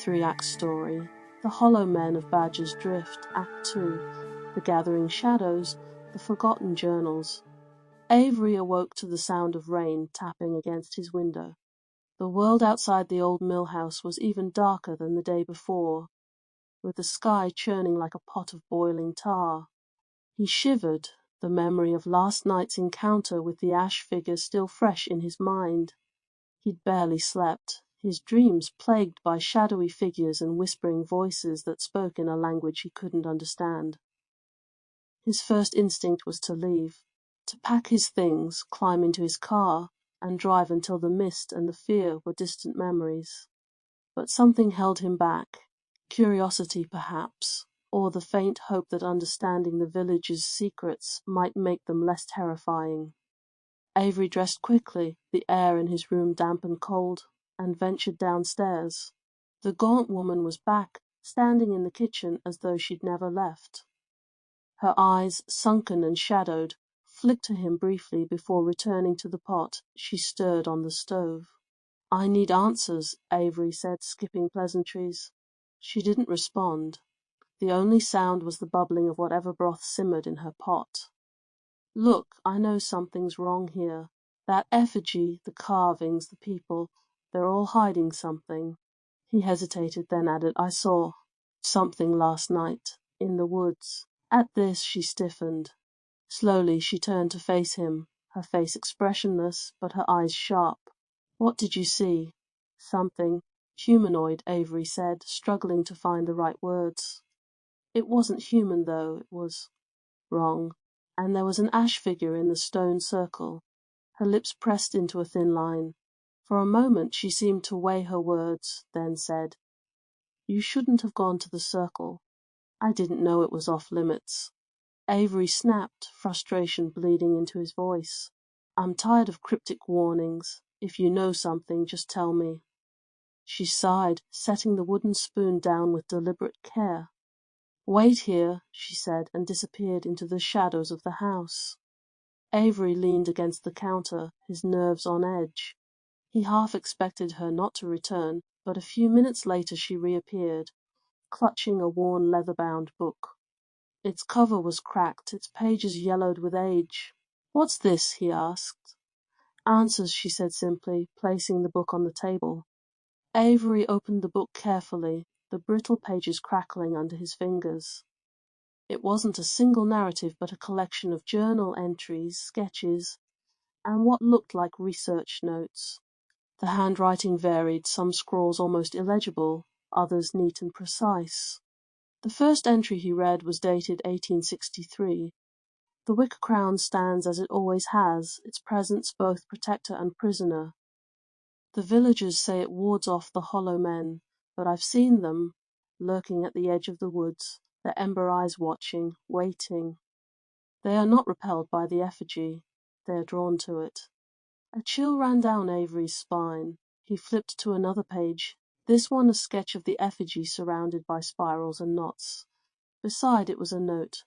three-act story, The Hollow Men of Badger's Drift, Act 2, The Gathering Shadows, The Forgotten Journals. Avery awoke to the sound of rain tapping against his window. The world outside the old mill house was even darker than the day before, with the sky churning like a pot of boiling tar. He shivered, the memory of last night's encounter with the ash figure still fresh in his mind. He'd barely slept, his dreams plagued by shadowy figures and whispering voices that spoke in a language he couldn't understand. His first instinct was to leave, to pack his things, climb into his car, and drive until the mist and the fear were distant memories. But something held him back, curiosity perhaps, or the faint hope that understanding the village's secrets might make them less terrifying. Avery dressed quickly, the air in his room damp and cold, and ventured downstairs. The gaunt woman was back, standing in the kitchen as though she'd never left. Her eyes, sunken and shadowed, flicked to him briefly before returning to the pot she stirred on the stove. "I need answers," Avery said, skipping pleasantries. She didn't respond. The only sound was the bubbling of whatever broth simmered in her pot. "Look, I know something's wrong here. That effigy, the carvings, the people, they're all hiding something." He hesitated, then added, "I saw something last night, in the woods." At this she stiffened. Slowly she turned to face him, her face expressionless, but her eyes sharp. "What did you see?" "Something humanoid," Avery said, struggling to find the right words. "It wasn't human, though. It was wrong. And there was an ash figure in the stone circle." Her lips pressed into a thin line. For a moment she seemed to weigh her words, then said, "You shouldn't have gone to the circle. I didn't know it was off limits." Avery snapped, frustration bleeding into his voice. "I'm tired of cryptic warnings. If you know something, just tell me." She sighed, setting the wooden spoon down with deliberate care. "Wait here," she said, and disappeared into the shadows of the house. Avery leaned against the counter, his nerves on edge. He half expected her not to return, but a few minutes later she reappeared, clutching a worn leather-bound book. Its cover was cracked, its pages yellowed with age. "What's this?" he asked. "Answers," she said simply, placing the book on the table. Avery opened the book carefully, the brittle pages crackling under his fingers. It wasn't a single narrative, but a collection of journal entries, sketches, and what looked like research notes. The handwriting varied, some scrawls almost illegible, others neat and precise. The first entry he read was dated 1863. "The wicker crown stands as it always has, its presence both protector and prisoner. The villagers say it wards off the hollow men, but I've seen them, lurking at the edge of the woods, their ember eyes watching, waiting. They are not repelled by the effigy, they are drawn to it." A chill ran down Avery's spine. He flipped to another page, this one a sketch of the effigy surrounded by spirals and knots. Beside it was a note.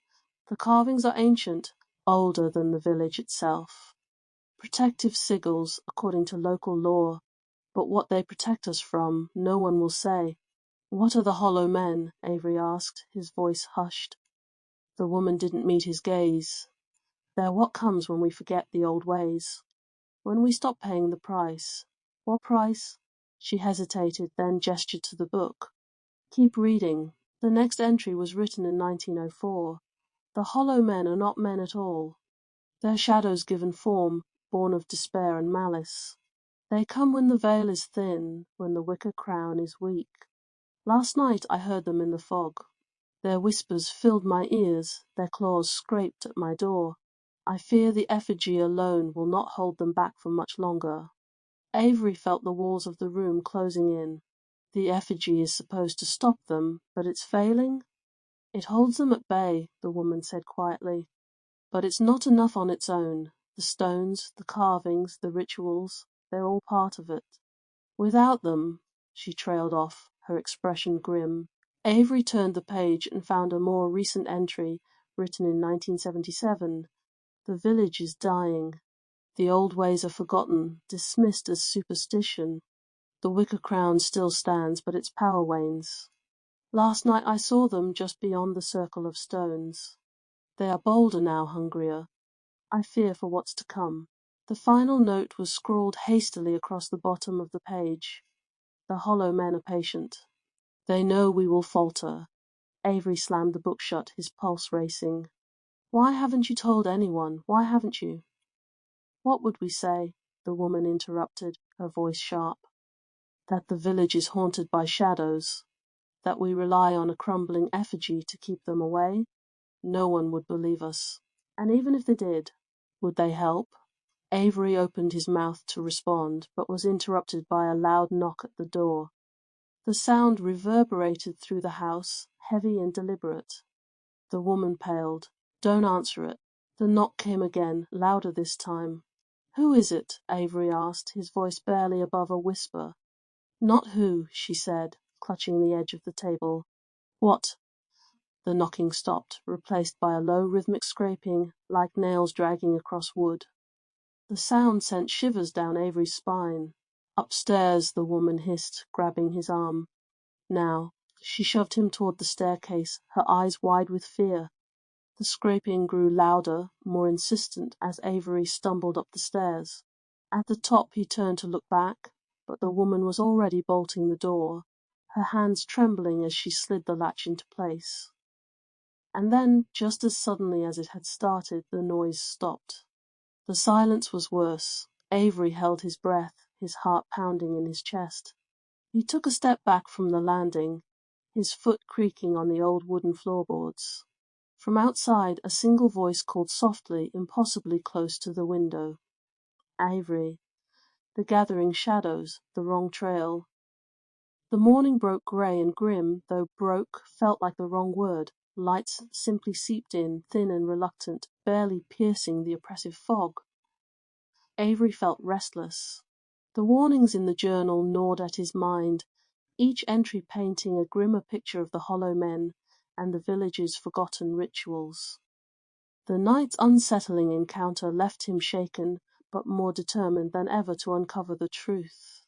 "The carvings are ancient, older than the village itself. Protective sigils, according to local law, but what they protect us from, no one will say." "What are the hollow men?" Avery asked, his voice hushed. The woman didn't meet his gaze. "They're what comes when we forget the old ways. When we stop paying the price." "What price?" She hesitated, then gestured to the book. "Keep reading." The next entry was written in 1904. "The hollow men are not men at all. They're shadows given form, born of despair and malice. They come when the veil is thin, when the wicker crown is weak. Last night I heard them in the fog. Their whispers filled my ears, their claws scraped at my door. I fear the effigy alone will not hold them back for much longer." Avery felt the walls of the room closing in. The effigy is supposed to stop them, but it's failing? "It holds them at bay," the woman said quietly, "but it's not enough on its own. The stones, the carvings, the rituals, they're all part of it. Without them—" She trailed off, her expression grim. Avery turned the page and found a more recent entry, written in 1977. "The village is dying. The old ways are forgotten, dismissed as superstition. The wicker crown still stands, but its power wanes. Last night I saw them just beyond the circle of stones. They are bolder now, hungrier. I fear for what's to come. The final note was scrawled hastily across the bottom of the page. The hollow men are patient. They know we will falter. Avery slammed the book shut, his pulse racing. Why haven't you told anyone? Why haven't you? What would we say? The woman interrupted, her voice sharp. That the village is haunted by shadows. That we rely on a crumbling effigy to keep them away? No one would believe us. And even if they did, would they help? Avery opened his mouth to respond, but was interrupted by a loud knock at the door. The sound reverberated through the house, heavy and deliberate. The woman paled. Don't answer it. The knock came again, louder this time. Who is it? Avery asked, his voice barely above a whisper. Not who, she said, clutching the edge of the table. What? The knocking stopped, replaced by a low rhythmic scraping, like nails dragging across wood. The sound sent shivers down Avery's spine. Upstairs, the woman hissed, grabbing his arm. Now, she shoved him toward the staircase, her eyes wide with fear. The scraping grew louder, more insistent, as Avery stumbled up the stairs. At the top he turned to look back, but the woman was already bolting the door, her hands trembling as she slid the latch into place. And then, just as suddenly as it had started, the noise stopped. The silence was worse. Avery held his breath, his heart pounding in his chest. He took a step back from the landing, his foot creaking on the old wooden floorboards. From outside, a single voice called softly, impossibly close to the window. Avery. The gathering shadows, the wrong trail. The morning broke grey and grim, though broke felt like the wrong word. Lights simply seeped in, thin and reluctant, barely piercing the oppressive fog. Avery felt restless. The warnings in the journal gnawed at his mind, each entry painting a grimmer picture of the hollow men and the village's forgotten rituals. The night's unsettling encounter left him shaken, but more determined than ever to uncover the truth.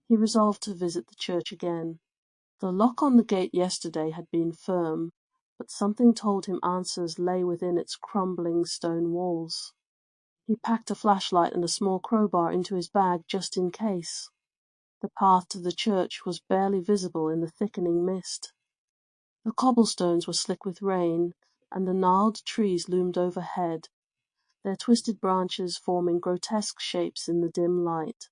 He resolved to visit the church again. The lock on the gate yesterday had been firm, but something told him answers lay within its crumbling stone walls. He packed a flashlight and a small crowbar into his bag just in case. The path to the church was barely visible in the thickening mist. The cobblestones were slick with rain, and the gnarled trees loomed overhead, their twisted branches forming grotesque shapes in the dim light.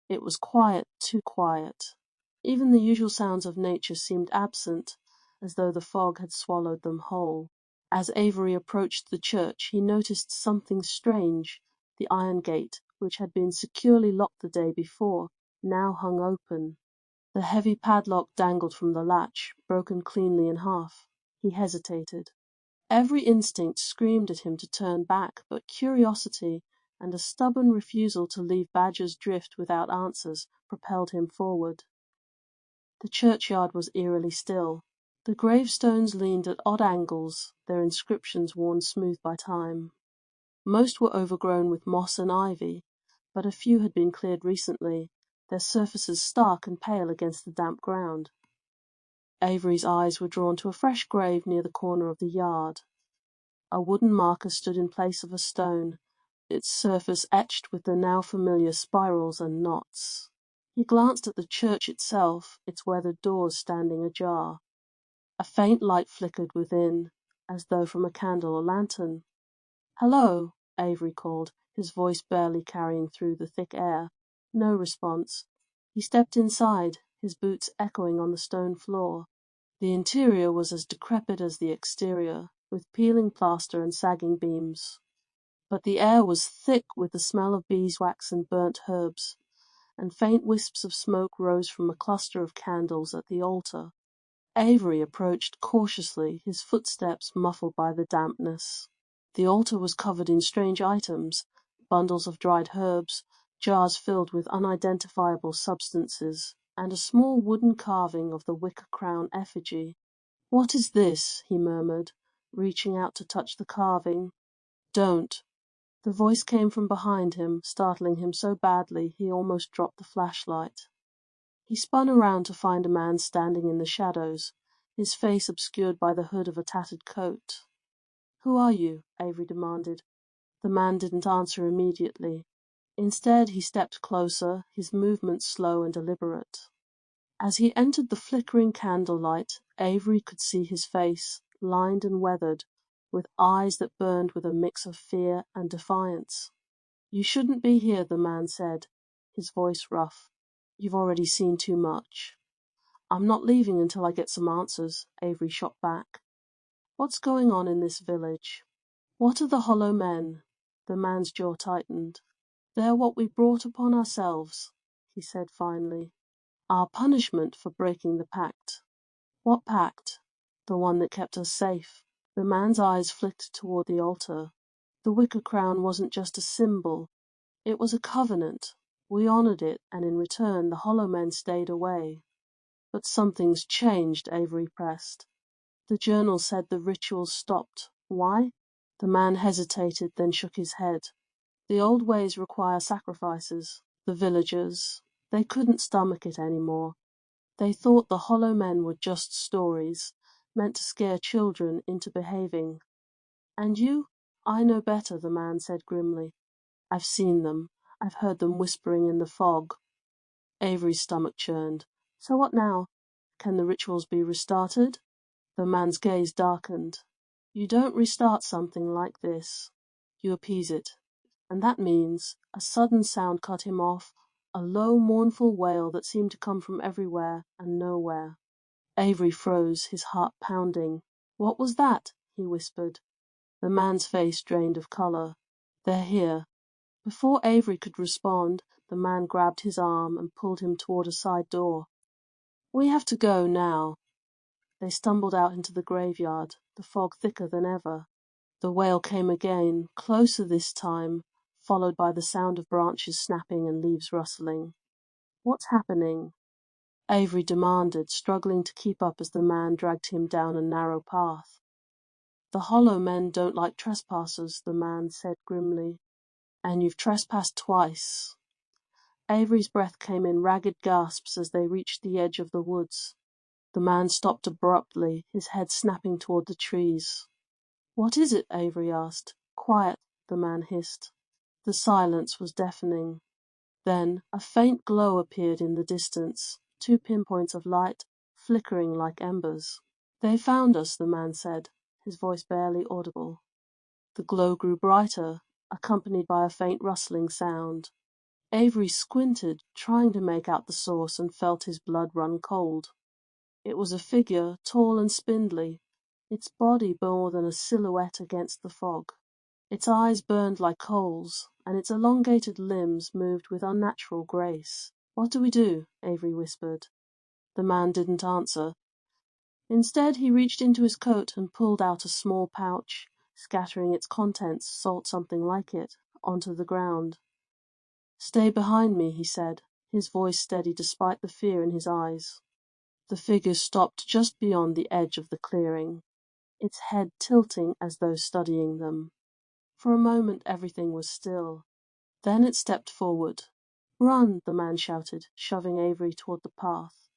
It was quiet, too quiet. Even the usual sounds of nature seemed absent, as though the fog had swallowed them whole. As Avery approached the church, he noticed something strange. The iron gate, which had been securely locked the day before, now hung open. The heavy padlock dangled from the latch, broken cleanly in half. He hesitated. Every instinct screamed at him to turn back, but curiosity and a stubborn refusal to leave Badger's Drift without answers propelled him forward. The churchyard was eerily still. The gravestones leaned at odd angles, their inscriptions worn smooth by time. Most were overgrown with moss and ivy, but a few had been cleared recently, their surfaces stark and pale against the damp ground. Avery's eyes were drawn to a fresh grave near the corner of the yard. A wooden marker stood in place of a stone, its surface etched with the now familiar spirals and knots. He glanced at the church itself, its weathered doors standing ajar. A faint light flickered within, as though from a candle or lantern. "Hello," Avery called, his voice barely carrying through the thick air. No response. He stepped inside, his boots echoing on the stone floor. The interior was as decrepit as the exterior, with peeling plaster and sagging beams. But the air was thick with the smell of beeswax and burnt herbs, and faint wisps of smoke rose from a cluster of candles at the altar. Avery approached cautiously, his footsteps muffled by the dampness. The altar was covered in strange items, bundles of dried herbs, jars filled with unidentifiable substances, and a small wooden carving of the wicker crown effigy. "What is this?" he murmured, reaching out to touch the carving. "Don't." The voice came from behind him, startling him so badly he almost dropped the flashlight. He spun around to find a man standing in the shadows, his face obscured by the hood of a tattered coat. "Who are you?" Avery demanded. The man didn't answer immediately. Instead, he stepped closer, his movements slow and deliberate. As he entered the flickering candlelight, Avery could see his face, lined and weathered, with eyes that burned with a mix of fear and defiance. "You shouldn't be here," the man said, his voice rough. "You've already seen too much." "I'm not leaving until I get some answers," Avery shot back. "What's going on in this village?" "What are the hollow men?" The man's jaw tightened. "They're what we brought upon ourselves," he said finally. "Our punishment for breaking the pact." "What pact?" "The one that kept us safe." The man's eyes flicked toward the altar. "The wicker crown wasn't just a symbol. It was a covenant. We honored it, and in return the hollow men stayed away." "But something's changed," Avery pressed. "The journal said the rituals stopped. Why?" The man hesitated, then shook his head. "The old ways require sacrifices. The villagers, they couldn't stomach it anymore. They thought the hollow men were just stories, meant to scare children into behaving." "And you?" "I know better," the man said grimly. "I've seen them. I've heard them whispering in the fog." Avery's stomach churned. "So what now? Can the rituals be restarted?" The man's gaze darkened. "You don't restart something like this. You appease it. And that means—" A sudden sound cut him off, a low, mournful wail that seemed to come from everywhere and nowhere. Avery froze, his heart pounding. "What was that?" he whispered. The man's face drained of color. "They're here." Before Avery could respond, the man grabbed his arm and pulled him toward a side door. "We have to go now." They stumbled out into the graveyard, the fog thicker than ever. The wail came again, closer this time, followed by the sound of branches snapping and leaves rustling. "What's happening?" Avery demanded, struggling to keep up as the man dragged him down a narrow path. "The hollow men don't like trespassers," the man said grimly. "And you've trespassed twice." Avery's breath came in ragged gasps as they reached the edge of the woods. The man stopped abruptly, his head snapping toward the trees. "What is it?" Avery asked. "Quiet," the man hissed. The silence was deafening. Then a faint glow appeared in the distance, two pinpoints of light, flickering like embers. "They found us," the man said, his voice barely audible. The glow grew brighter, accompanied by a faint rustling sound. Avery squinted, trying to make out the source, and felt his blood run cold. It was a figure, tall and spindly, its body more than a silhouette against the fog. Its eyes burned like coals, and its elongated limbs moved with unnatural grace. "What do we do?" Avery whispered. The man didn't answer. Instead, he reached into his coat and pulled out a small pouch, scattering its contents, salt something like it, onto the ground. "Stay behind me," he said, his voice steady despite the fear in his eyes. The figure stopped just beyond the edge of the clearing, its head tilting as though studying them. For a moment everything was still. Then it stepped forward. "Run!" the man shouted, shoving Avery toward the path.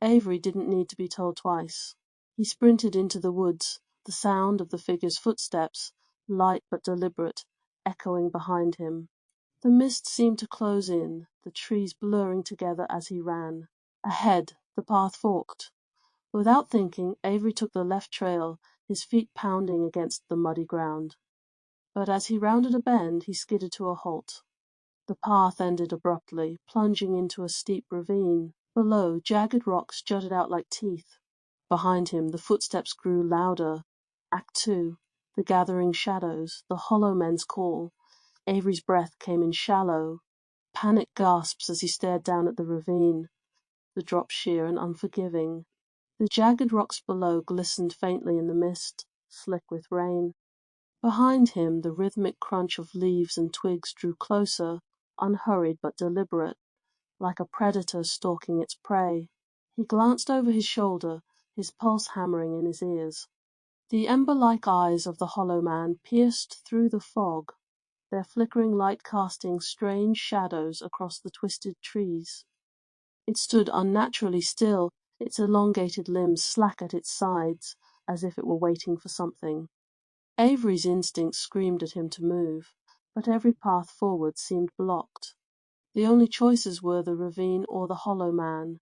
Avery didn't need to be told twice. He sprinted into the woods, the sound of the figure's footsteps, light but deliberate, echoing behind him. The mist seemed to close in, the trees blurring together as he ran. Ahead, the path forked. Without thinking, Avery took the left trail, his feet pounding against the muddy ground. But as he rounded a bend, he skidded to a halt. The path ended abruptly, plunging into a steep ravine. Below, jagged rocks jutted out like teeth. Behind him, the footsteps grew louder. Act Two. The gathering shadows, the hollow men's call. Avery's breath came in shallow, panic gasps as he stared down at the ravine. The drop sheer and unforgiving. The jagged rocks below glistened faintly in the mist, slick with rain. Behind him, the rhythmic crunch of leaves and twigs drew closer, unhurried but deliberate, like a predator stalking its prey. He glanced over his shoulder, his pulse hammering in his ears. The ember-like eyes of the hollow man pierced through the fog, their flickering light casting strange shadows across the twisted trees. It stood unnaturally still, its elongated limbs slack at its sides, as if it were waiting for something. Avery's instincts screamed at him to move, but every path forward seemed blocked. The only choices were the ravine or the hollow man.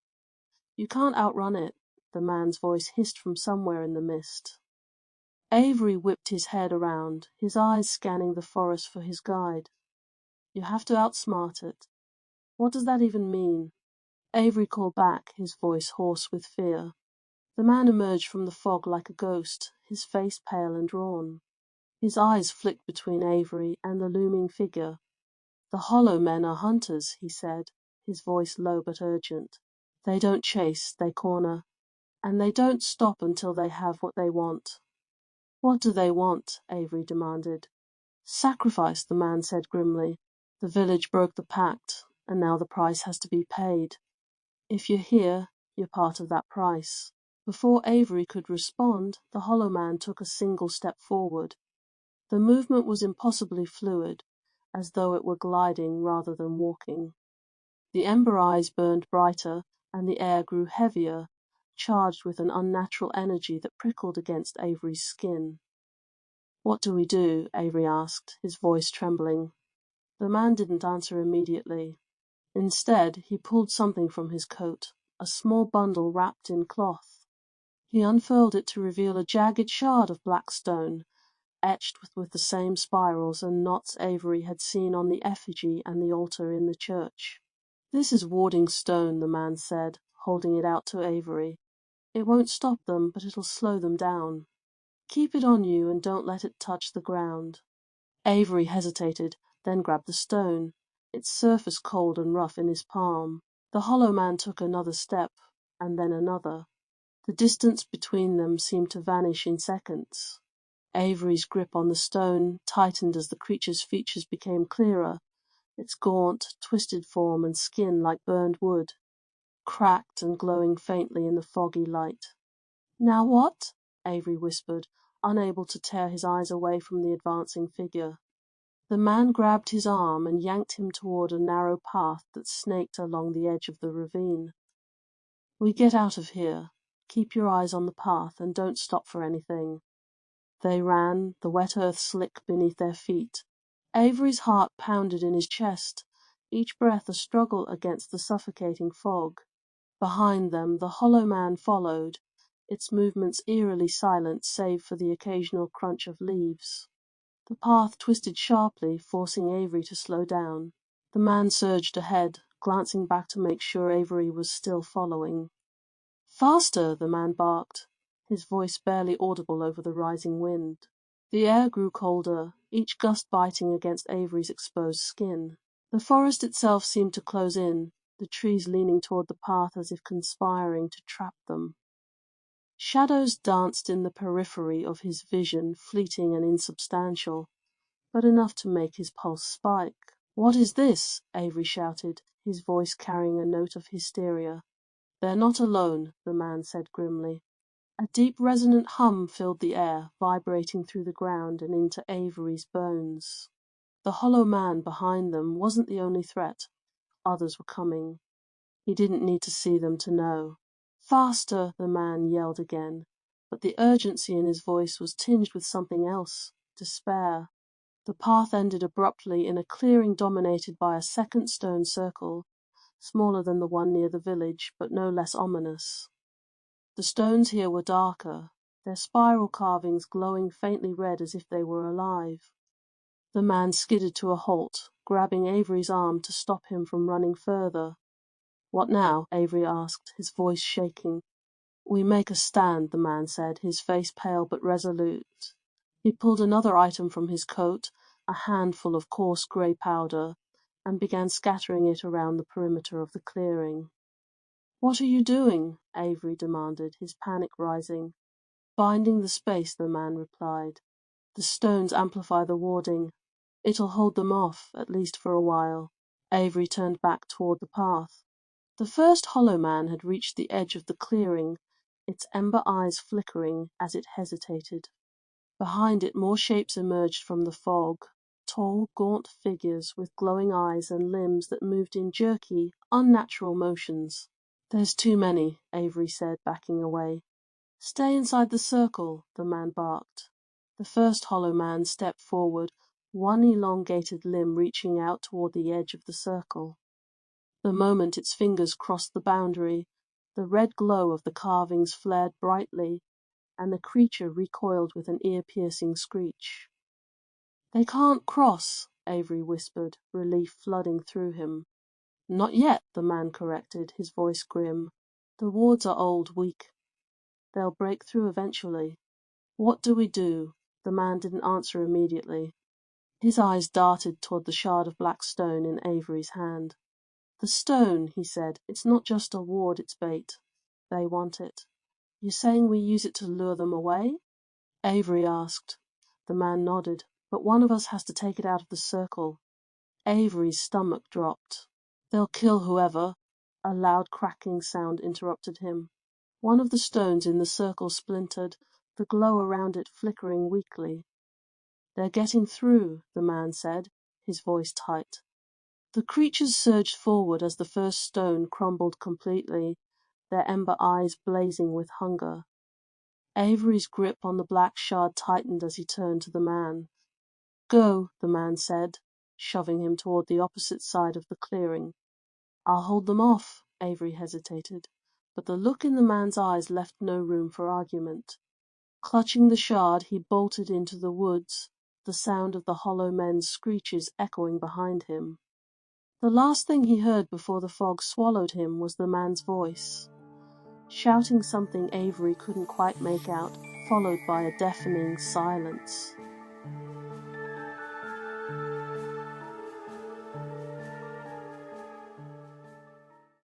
"You can't outrun it," the man's voice hissed from somewhere in the mist. Avery whipped his head around, his eyes scanning the forest for his guide. "You have to outsmart it." "What does that even mean?" Avery called back, his voice hoarse with fear. The man emerged from the fog like a ghost, his face pale and drawn. His eyes flicked between Avery and the looming figure. "The hollow men are hunters," he said, his voice low but urgent. "They don't chase, they corner, and they don't stop until they have what they want." "What do they want?" Avery demanded. "Sacrifice," the man said grimly. "The village broke the pact, and now the price has to be paid. If you're here, you're part of that price." Before Avery could respond, the hollow man took a single step forward. The movement was impossibly fluid, as though it were gliding rather than walking. The ember eyes burned brighter, and the air grew heavier, charged with an unnatural energy that prickled against Avery's skin. "What do we do?" Avery asked, his voice trembling. The man didn't answer immediately. Instead, he pulled something from his coat, a small bundle wrapped in cloth. He unfurled it to reveal a jagged shard of black stone, etched with the same spirals and knots Avery had seen on the effigy and the altar in the church. "This is warding stone," the man said, holding it out to Avery. "It won't stop them, but it'll slow them down. Keep it on you and don't let it touch the ground." Avery hesitated, then grabbed the stone, its surface cold and rough in his palm. The hollow man took another step, and then another. The distance between them seemed to vanish in seconds. Avery's grip on the stone tightened as the creature's features became clearer, its gaunt, twisted form and skin like burned wood, cracked and glowing faintly in the foggy light. "Now what?" Avery whispered, unable to tear his eyes away from the advancing figure. The man grabbed his arm and yanked him toward a narrow path that snaked along the edge of the ravine. "We get out of here. Keep your eyes on the path and don't stop for anything." They ran, the wet earth slick beneath their feet. Avery's heart pounded in his chest, each breath a struggle against the suffocating fog. Behind them the hollow man followed, its movements eerily silent save for the occasional crunch of leaves. The path twisted sharply, forcing Avery to slow down. The man surged ahead, glancing back to make sure Avery was still following. "Faster!" the man barked, his voice barely audible over the rising wind. The air grew colder, each gust biting against Avery's exposed skin. The forest itself seemed to close in, the trees leaning toward the path as if conspiring to trap them. Shadows danced in the periphery of his vision, fleeting and insubstantial, but enough to make his pulse spike. "What is this?" Avery shouted, his voice carrying a note of hysteria. "They're not alone," the man said grimly. A deep resonant hum filled the air, vibrating through the ground and into Avery's bones. The hollow man behind them wasn't the only threat. Others were coming. He didn't need to see them to know. "Faster!" the man yelled again, but the urgency in his voice was tinged with something else, despair. The path ended abruptly in a clearing dominated by a second stone circle, smaller than the one near the village, but no less ominous. The stones here were darker, their spiral carvings glowing faintly red as if they were alive. The man skidded to a halt, grabbing Avery's arm to stop him from running further. "What now?" Avery asked, his voice shaking. "We make a stand," the man said, his face pale but resolute. He pulled another item from his coat, a handful of coarse grey powder, and began scattering it around the perimeter of the clearing. "What are you doing?" Avery demanded, his panic rising. "Binding the space," the man replied. "The stones amplify the warding. It'll hold them off, at least for a while." Avery turned back toward the path. The first hollow man had reached the edge of the clearing, its ember eyes flickering as it hesitated. Behind it more shapes emerged from the fog, tall, gaunt figures with glowing eyes and limbs that moved in jerky, unnatural motions. There's too many, Avery said, backing away. Stay inside the circle, the man barked. The first hollow man stepped forward, one elongated limb reaching out toward the edge of the circle. The moment its fingers crossed the boundary, the red glow of the carvings flared brightly, and the creature recoiled with an ear-piercing screech. They can't cross, Avery whispered, relief flooding through him. Not yet, the man corrected, his voice grim. The wards are old, weak. They'll break through eventually. What do we do? The man didn't answer immediately. His eyes darted toward the shard of black stone in Avery's hand. The stone, he said. It's not just a ward, it's bait. They want it. You're saying we use it to lure them away? Avery asked. The man nodded. But one of us has to take it out of the circle. Avery's stomach dropped. They'll kill whoever. A loud cracking sound interrupted him. One of the stones in the circle splintered, the glow around it flickering weakly. They're getting through, the man said, his voice tight. The creatures surged forward as the first stone crumbled completely, their ember eyes blazing with hunger. Avery's grip on the black shard tightened as he turned to the man. Go, the man said, shoving him toward the opposite side of the clearing. I'll hold them off, Avery hesitated, but the look in the man's eyes left no room for argument. Clutching the shard, he bolted into the woods, the sound of the hollow men's screeches echoing behind him. The last thing he heard before the fog swallowed him was the man's voice, shouting something Avery couldn't quite make out, followed by a deafening silence.